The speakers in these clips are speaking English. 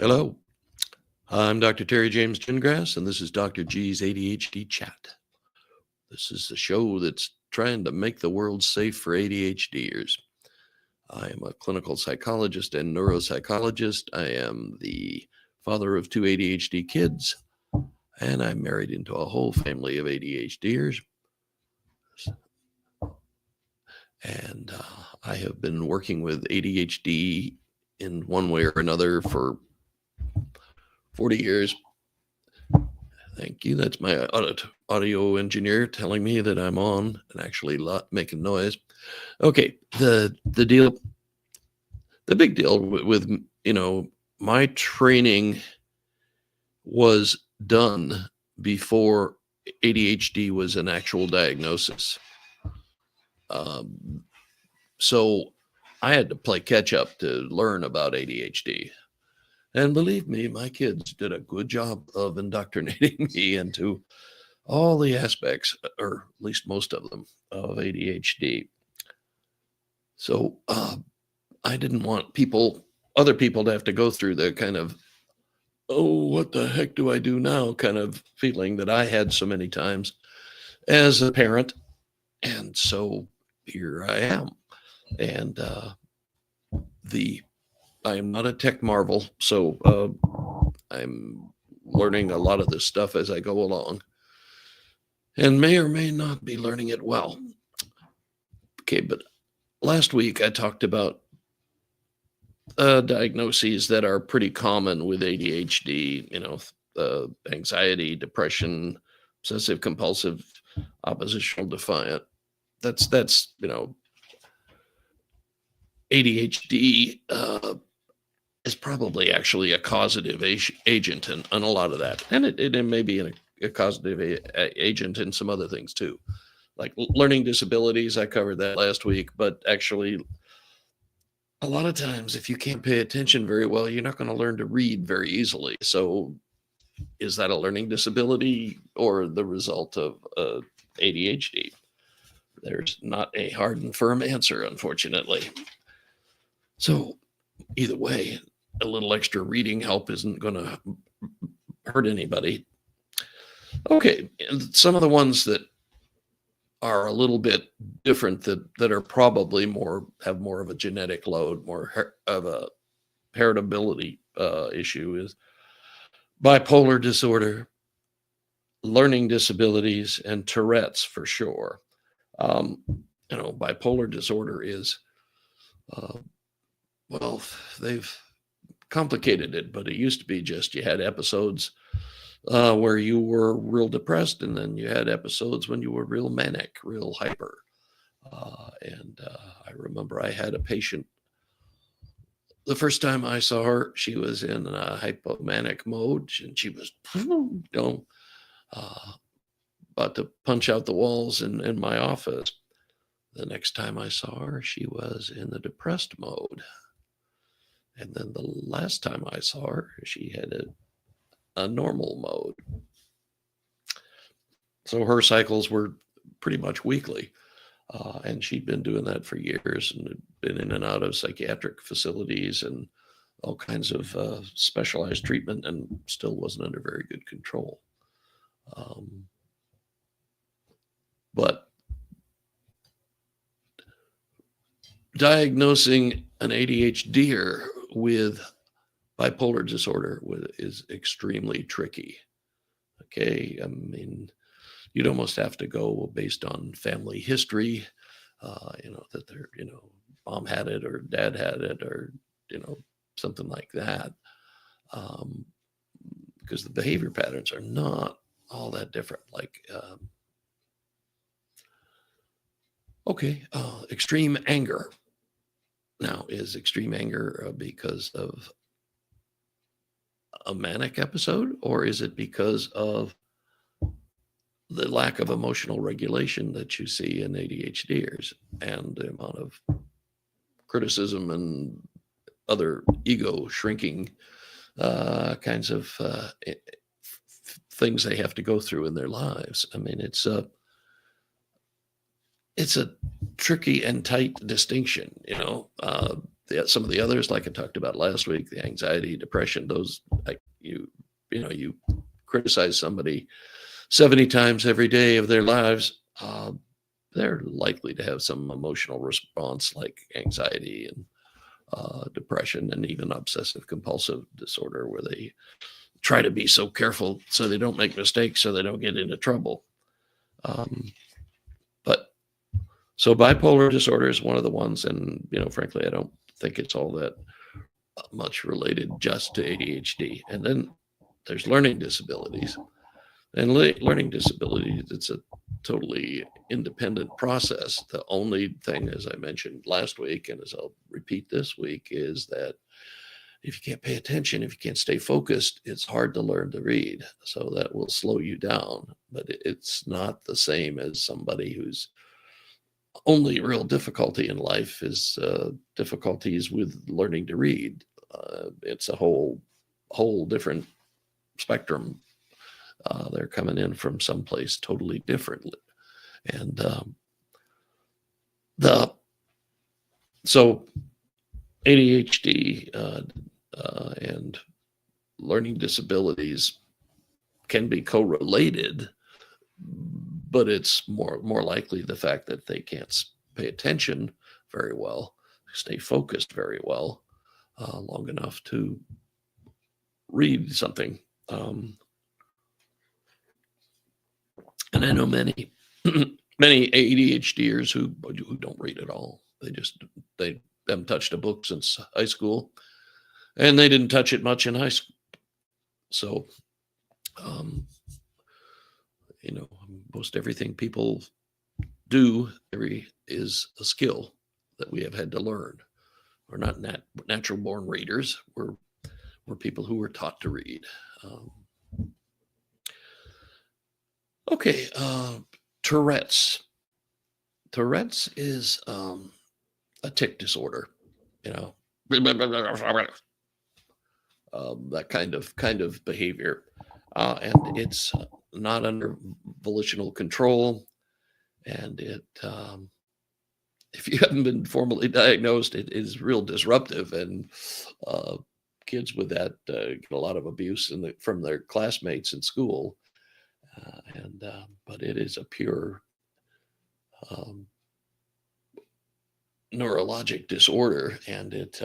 Hello, I'm Dr. Terry James Gingrass, and this is Dr. G's ADHD Chat. This is the show that's trying to make the world safe for ADHDers. I am a clinical psychologist and neuropsychologist. I am the father of two ADHD kids, and I'm married into a whole family of ADHDers. And I have been working with ADHD in one way or another for 40 years. Thank you. That's my audio engineer telling me that I'm on and actually making noise. Okay, the big deal with my training was done before ADHD was an actual diagnosis. So I had to play catch up to learn about ADHD. And believe me, my kids did a good job of indoctrinating me into all the aspects, or at least most of them, of ADHD. So I didn't want other people to have to go through the kind of, oh, what the heck do I do now kind of feeling that I had so many times as a parent. And so here I am. And I am not a tech marvel, so I'm learning a lot of this stuff as I go along and may or may not be learning it well. Okay, but last week I talked about diagnoses that are pretty common with ADHD, anxiety, depression, obsessive compulsive, oppositional defiant. That's ADHD is probably actually a causative agent in a lot of that. And it may be a causative agent in some other things too. Like learning disabilities, I covered that last week, but actually a lot of times if you can't pay attention very well, you're not going to learn to read very easily. So is that a learning disability or the result of ADHD? There's not a hard and firm answer, unfortunately. So either way, a little extra reading help isn't going to hurt anybody. Okay, some of the ones that are a little bit different that are probably have more of a genetic load, more of a heritability issue is bipolar disorder, learning disabilities, and Tourette's for sure. Bipolar disorder is, they've complicated it, but it used to be just you had episodes where you were real depressed, and then you had episodes when you were real manic, real hyper. I remember I had a patient, the first time I saw her, she was in a hypomanic mode, and she was about to punch out the walls in my office. The next time I saw her, she was in the depressed mode. And then the last time I saw her, she had a normal mode. So her cycles were pretty much weekly. And she'd been doing that for years and had been in and out of psychiatric facilities and all kinds of specialized treatment and still wasn't under very good control. But diagnosing an ADHDer with bipolar disorder is extremely tricky. Okay, I mean, you'd almost have to go based on family history, that their, mom had it or dad had it or, something like that. Because the behavior patterns are not all that different. Like, extreme anger. Now, is extreme anger because of a manic episode, or is it because of the lack of emotional regulation that you see in ADHDers and the amount of criticism and other ego shrinking kinds of things they have to go through in their lives? I mean, it's a tricky and tight distinction. Some of the others, like I talked about last week, the anxiety, depression, those, like you criticize somebody 70 times every day of their lives, they're likely to have some emotional response like anxiety and depression, and even obsessive compulsive disorder, where they try to be so careful so they don't make mistakes, so they don't get into trouble. But so bipolar disorder is one of the ones, and frankly, I don't think it's all that much related just to ADHD. And then there's learning disabilities. And learning disabilities, it's a totally independent process. The only thing, as I mentioned last week, and as I'll repeat this week, is that if you can't pay attention, if you can't stay focused, it's hard to learn to read. So that will slow you down. But it's not the same as somebody whose only real difficulty in life is difficulties with learning to read. It's a whole different spectrum. They're coming in from someplace totally differently. And so ADHD and learning disabilities can be correlated, but it's more likely the fact that they can't pay attention very well, stay focused very well, long enough to read something. And I know many ADHDers who don't read at all. They haven't touched a book since high school, and they didn't touch it much in high school. So, most everything people do is a skill that we have had to learn. We're not natural born readers. We're people who were taught to read. Okay, Tourette's. Tourette's is a tic disorder, that kind of behavior, and it's not under volitional control. And if you haven't been formally diagnosed, it is real disruptive, and kids with that get a lot of abuse from their classmates in school. But it is a pure neurologic disorder, and it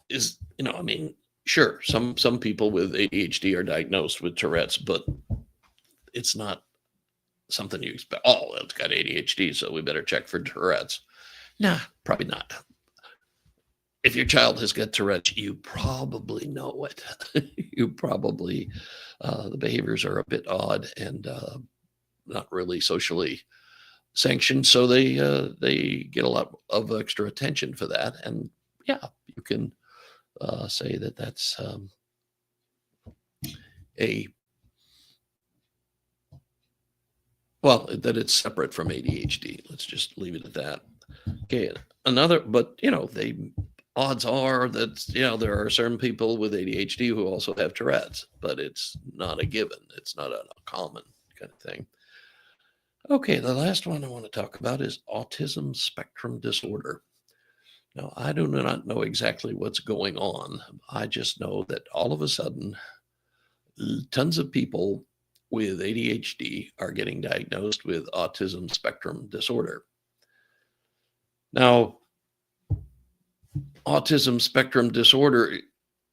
is, sure, some people with ADHD are diagnosed with Tourette's, but it's not something you expect. Oh, it's got ADHD, so we better check for Tourette's. Nah, probably not. If your child has got Tourette's, you probably know it. You probably, the behaviors are a bit odd and not really socially sanctioned. So they get a lot of extra attention for that. And yeah, you can say that that's that it's separate from ADHD. Let's just leave it at that. Okay, but odds are that there are certain people with ADHD who also have Tourette's, but it's not a given. It's not a common kind of thing. Okay, the last one I want to talk about is autism spectrum disorder. Now, I do not know exactly what's going on. I just know that all of a sudden, tons of people with ADHD are getting diagnosed with autism spectrum disorder. Now, autism spectrum disorder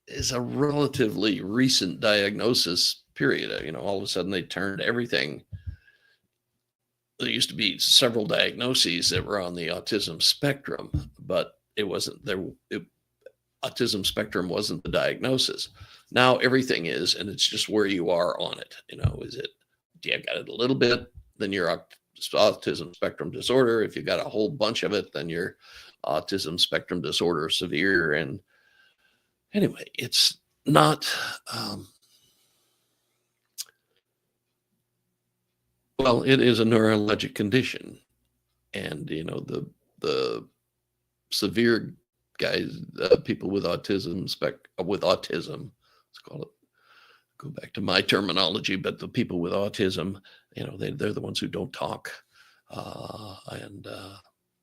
is a relatively recent diagnosis period. All of a sudden they turned everything. There used to be several diagnoses that were on the autism spectrum, but it wasn't there. Autism spectrum wasn't the diagnosis. Now everything is, and it's just where you are on it. Do you got it a little bit, then you're autism spectrum disorder. If you got a whole bunch of it, then you're autism spectrum disorder severe. And anyway, it's not it is a neurologic condition, and the severe guys, people with autism, let's call it, go back to my terminology, but the people with autism, they're the ones who don't talk, and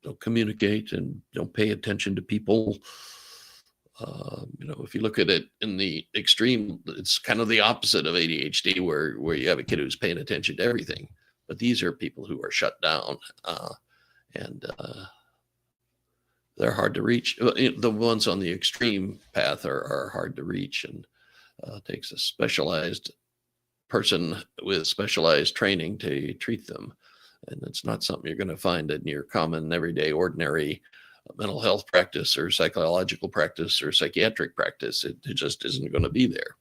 don't communicate and don't pay attention to people. If you look at it in the extreme, it's kind of the opposite of ADHD, where you have a kid who's paying attention to everything. But these are people who are shut down, and they're hard to reach. The ones on the extreme path are hard to reach, and takes a specialized person with specialized training to treat them. And it's not something you're going to find in your common, everyday, ordinary mental health practice or psychological practice or psychiatric practice. It just isn't going to be there.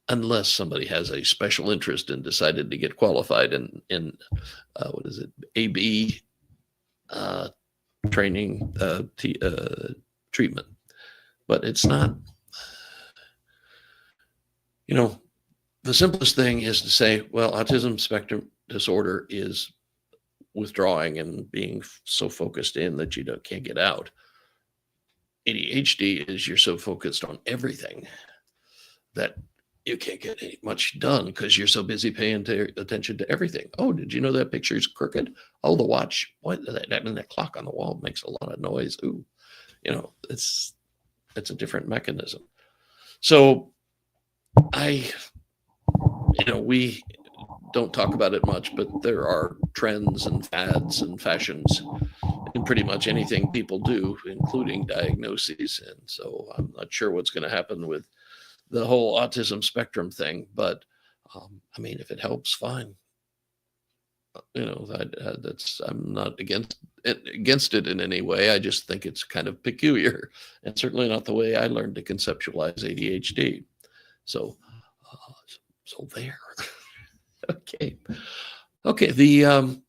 Unless somebody has a special interest and decided to get qualified in what is it, AB training, treatment. But it's not, the simplest thing is to say, well, autism spectrum disorder is withdrawing and being so focused in that you can't get out. ADHD is you're so focused on everything that you can't get much done because you're so busy paying attention to everything. Oh, did you know that picture is crooked? Oh, the watch, that clock on the wall makes a lot of noise. Ooh, it's a different mechanism. So we don't talk about it much, but there are trends and fads and fashions in pretty much anything people do, including diagnoses. And so I'm not sure what's going to happen with the whole autism spectrum thing, but if it helps, fine. I'm not against it in any way. I just think it's kind of peculiar, and certainly not the way I learned to conceptualize ADHD. So there. Okay. The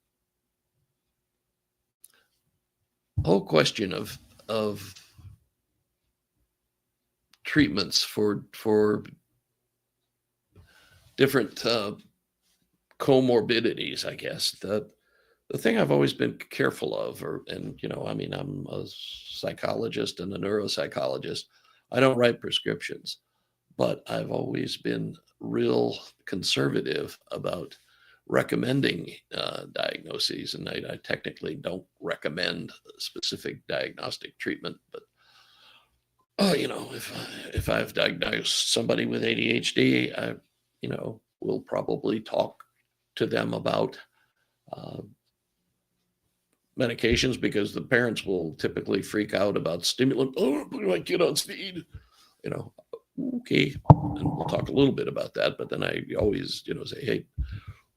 whole question of treatments for different comorbidities, I guess. The thing I've always been careful of, I'm a psychologist and a neuropsychologist. I don't write prescriptions, but I've always been real conservative about recommending diagnoses, and I technically don't recommend specific diagnostic treatment, but if I've diagnosed somebody with ADHD, I will probably talk to them about medications, because the parents will typically freak out about stimulant. Oh, put my kid on speed. Okay, and we'll talk a little bit about that, but then I always say, hey,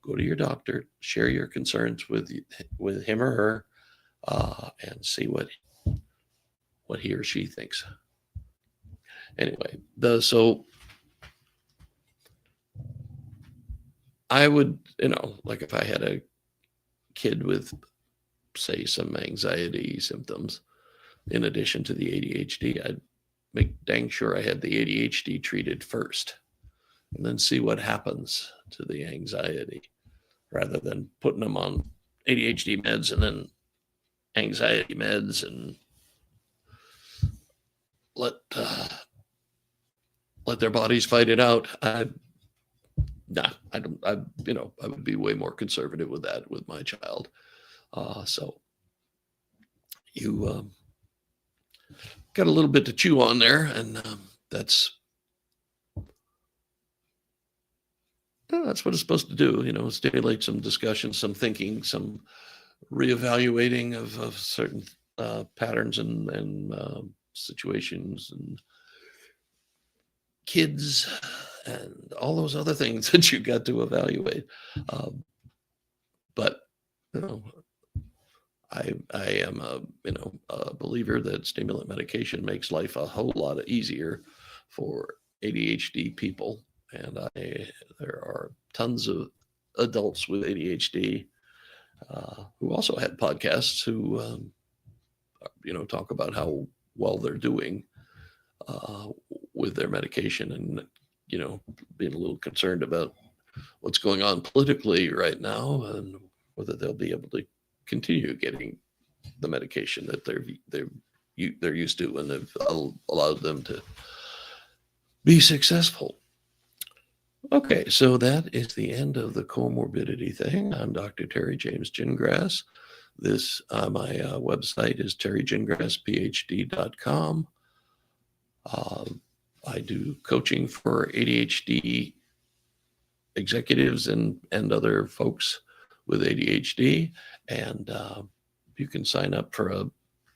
go to your doctor, share your concerns with him or her, and see what he or she thinks. Anyway, so I would, like if I had a kid with, say, some anxiety symptoms in addition to the ADHD, I'd make dang sure I had the ADHD treated first, and then see what happens to the anxiety, rather than putting them on ADHD meds and then anxiety meds and let their bodies fight it out. I would be way more conservative with that with my child. So you got a little bit to chew on there, and that's what it's supposed to do. Stimulate some discussion, some thinking, some reevaluating of certain patterns and situations and kids and all those other things that you got to evaluate. But I am a believer that stimulant medication makes life a whole lot easier for ADHD people, and there are tons of adults with ADHD who also had podcasts who talk about how well they're doing with their medication, and being a little concerned about what's going on politically right now and whether they'll be able to continue getting the medication that they're used to, and they've allowed them to be successful. Okay, so that is the end of the comorbidity thing. I'm Dr. Terry James Gingras. This my website is terrygingrassphd.com. Uh, I do coaching for ADHD executives and other folks with ADHD, and you can sign up for a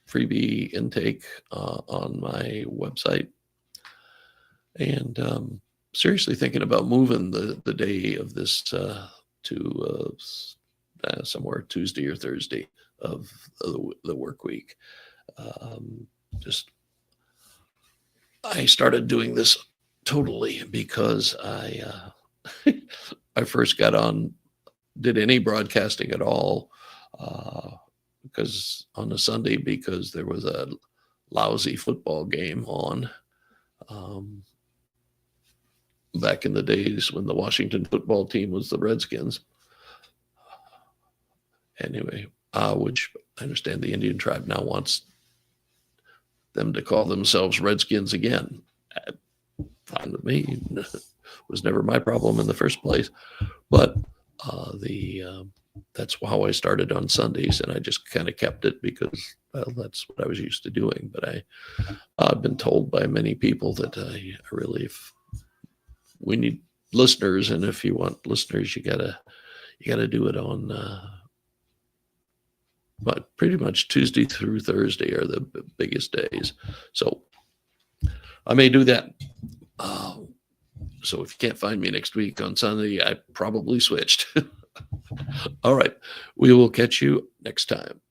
freebie intake on my website. And seriously thinking about moving the day of this to somewhere Tuesday or Thursday of the work week. Um, just I started doing this totally because I first got on, did any broadcasting at all, because on a Sunday, because there was a lousy football game on. Um, Back in the days when the Washington football team was the Redskins. Anyway, which I understand the Indian tribe now wants them to call themselves Redskins again. Fine with me. Was never my problem in the first place. But that's how I started on Sundays, and I just kind of kept it because, well, that's what I was used to doing. But I've been told by many people that I really, we need listeners, and if you want listeners, you gotta do it on but pretty much Tuesday through Thursday are the biggest days. So I may do that. So if you can't find me next week on Sunday, I probably switched. All right, we will catch you next time.